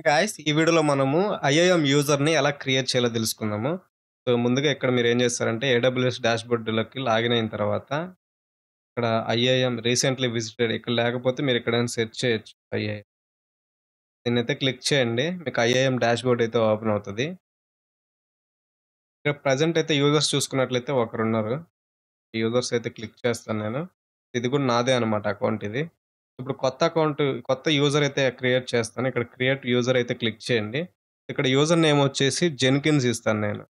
Guys ఈ వీడియోలో మనము ఐఐఎం యూజర్‌ని ఎలా క్రియేట్ చేయాలో తెలుసుకుందాము. సో, ముందుగా ఇక్కడ మీరేం చేస్తారంటే ఏడబ్ల్యూఎస్ డాష్‌బోర్డ్‌లోకి లాగిన్ అయిన తర్వాత ఇక్కడ ఐఐఎం రీసెంట్‌లీ విజిటెడ్ ఇక్కడ లేకపోతే మీరు ఎక్కడైనా సెర్చ్ చేయొచ్చు ఐఐఎం. దీన్నైతే క్లిక్ చేయండి. మీకు ఐఐఎం డాష్‌బోర్డ్ అయితే ఓపెన్ అవుతది. ఇక్కడ ప్రెజెంట్ అయితే యూజర్స్ చూసుకున్నట్లయితే ఒకరున్నారు. యూజర్స్ అయితే క్లిక్ చేస్తాను నేను. ఇది కూడా నాదే అన్నమాట అకౌంట్ ఇది. ఇప్పుడు కొత్త అకౌంట్ కొత్త యూజర్ అయితే క్రియేట్ చేస్తాను. ఇక్కడ క్రియేట్ యూజర్ అయితే క్లిక్ చేయండి. ఇక్కడ యూజర్ నేమ్ వచ్చేసి జెన్కిన్స్ ఇస్తాను నేను.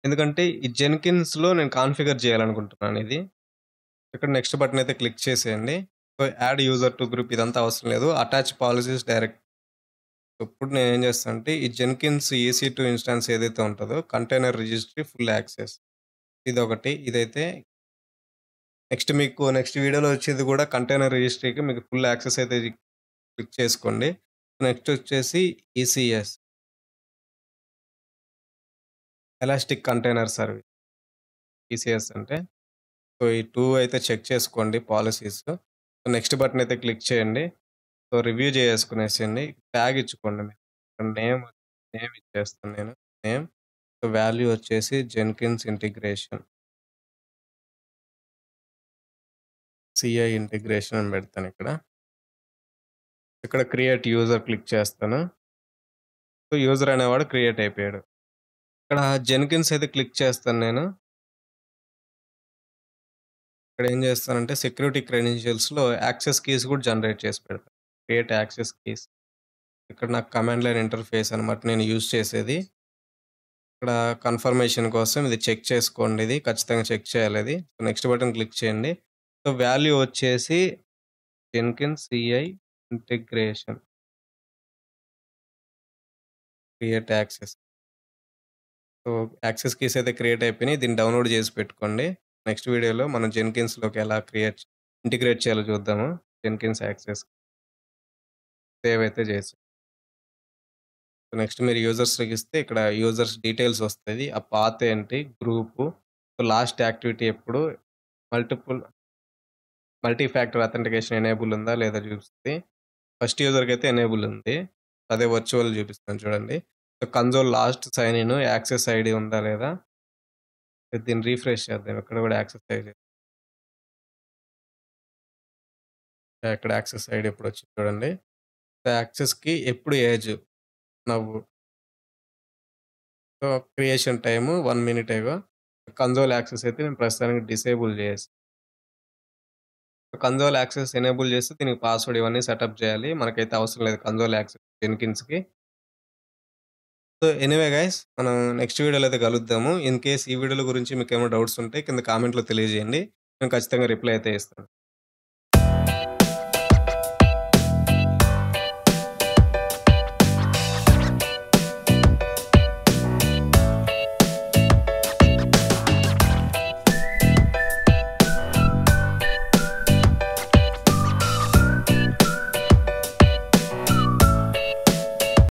ఎందుకంటే ఈ జెన్కిన్స్‌లో నేను కాన్ఫిగర్ చేయాలనుకుంటున్నాను ఇది. ఇక్కడ నెక్స్ట్ బటన్ అయితే క్లిక్ చేసేయండి. So, add user to group ఇదంతా అవసరం లేదు. Attach policies direct. ఇప్పుడు నేనేం చేస్తానంటే ఈ జెన్కిన్స్ EC2 ఇన్‌స్టాన్స్ ఏదైతే ఉంటదో కంటైనర్ రిజిస్ట్రీ ఫుల్ యాక్సెస్ ఇదొకటి. ఇదైతే నెక్స్ట్ వీడియోలో వచ్చేది కూడా కంటైనర్ రిజిస్ట్రీకి మీకు ఫుల్ యాక్సెస్ అయితే క్లిక్ చేసుకోండి. నెక్స్ట్ వచ్చేసి ECS elastic container service. ECS అంటే సో, ఈ 2 అయితే చెక్ చేసుకోండి పాలిసీస్. సో, నెక్స్ట్ బటన్ అయితే క్లిక్ చేయండి. సో, రివ్యూ చేసుకునేసేయండి. ట్యాగ్ ఇచ్చుకోండి మీరు. ఇక్కడ నేమ్ ఇచ్చేస్తాను నేను. నేమ్. సో, వాల్యూ వచ్చేసి జెన్కిన్స్ ఇంటిగ్రేషన్. CI ఇంటిగ్రేషన్ అని పెడతాను ఇక్కడ. ఇక్కడ క్రియేట్ యూజర్ క్లిక్ చేస్తాను. సో, యూజర్ అనేవాడు క్రియేట్ అయిపోయాడు. ఇక్కడ జెన్కిన్స్ అయితే క్లిక్ చేస్తాను నేను. ఇక్కడ ఏం చేస్తానంటే సెక్యూరిటీ క్రెడెన్షియల్స్‌లో యాక్సెస్ కీస్ కూడా జనరేట్ చేసి పెడతాను. Create access keys. ఇక్కడ నాకు కమాండ్ లైన్ ఇంటర్ఫేస్ అనమాట నేను యూజ్ చేసేది. ఇక్కడ కన్ఫర్మేషన్ కోసం ఇది చెక్ చేసుకోండి ఇది. ఖచ్చితంగా చెక్ చేయాలి ఇది. నెక్స్ట్ బటన్ క్లిక్ చేయండి. సో, వాల్యూ వచ్చేసి Jenkins CI integration. Create access. So, access keys అయితే క్రియేట్ అయిపోయినాయి. దీన్ని డౌన్‌లోడ్ చేసి పెట్టుకోండి. నెక్స్ట్ వీడియోలో మనం జెన్కిన్స్‌లోకి ఎలా ఇంటిగ్రేట్ చేయాలో చూద్దాము. జెన్కిన్స్ యాక్సెస్ సేవ్ అయితే చేసి. నెక్స్ట్ మీరు యూజర్స్‌కి ఇస్తే ఇక్కడ యూజర్స్ డీటెయిల్స్ వస్తది. ఆ పాత్ ఏంటి, గ్రూపు, లాస్ట్ యాక్టివిటీ ఎప్పుడు, multiple multi factor authentication enable ఉందా లేదా చూపిస్తది. ఫస్ట్ యూజర్‌కి అయితే ఎనేబుల్ ఉంది. అదే వర్చువల్ చూపిస్తాను చూడండి. Console last sign in access ID ఉందా లేదా? దీన్ని రిఫ్రెష్ చేద్దాం. ఇక్కడ కూడా యాక్సెస్ ఐడీ. ఇక్కడ యాక్సెస్ ఐడీ ఎప్పుడొచ్చింది చూడండి. యాక్సెస్‌కి ఎప్పుడు ఏజ్ నవ్వు. So, creation time 1 minute ago. Console access అయితే నేను ప్రస్తుతానికి డిసేబుల్ చేసేసా. కన్సోల్ యాక్సెస్ ఎనేబుల్ చేస్తే దీనికి పాస్వర్డ్ ఇవన్నీ సెటప్ చేయాలి. మనకైతే అవసరం లేదు కన్సోల్ యాక్సెస్ జెన్కిన్స్‌కి. సో, ఎనీవే గైస్ మనం నెక్స్ట్ వీడియోలో అయితే కలుద్దాము. ఇన్ కేస్ ఈ వీడియోల గురించి మీకేమైనా డౌట్స్ ఉంటే కింద కామెంట్‌లో తెలియజేయండి. నేను ఖచ్చితంగా రిప్లై అయితే ఇస్తాను.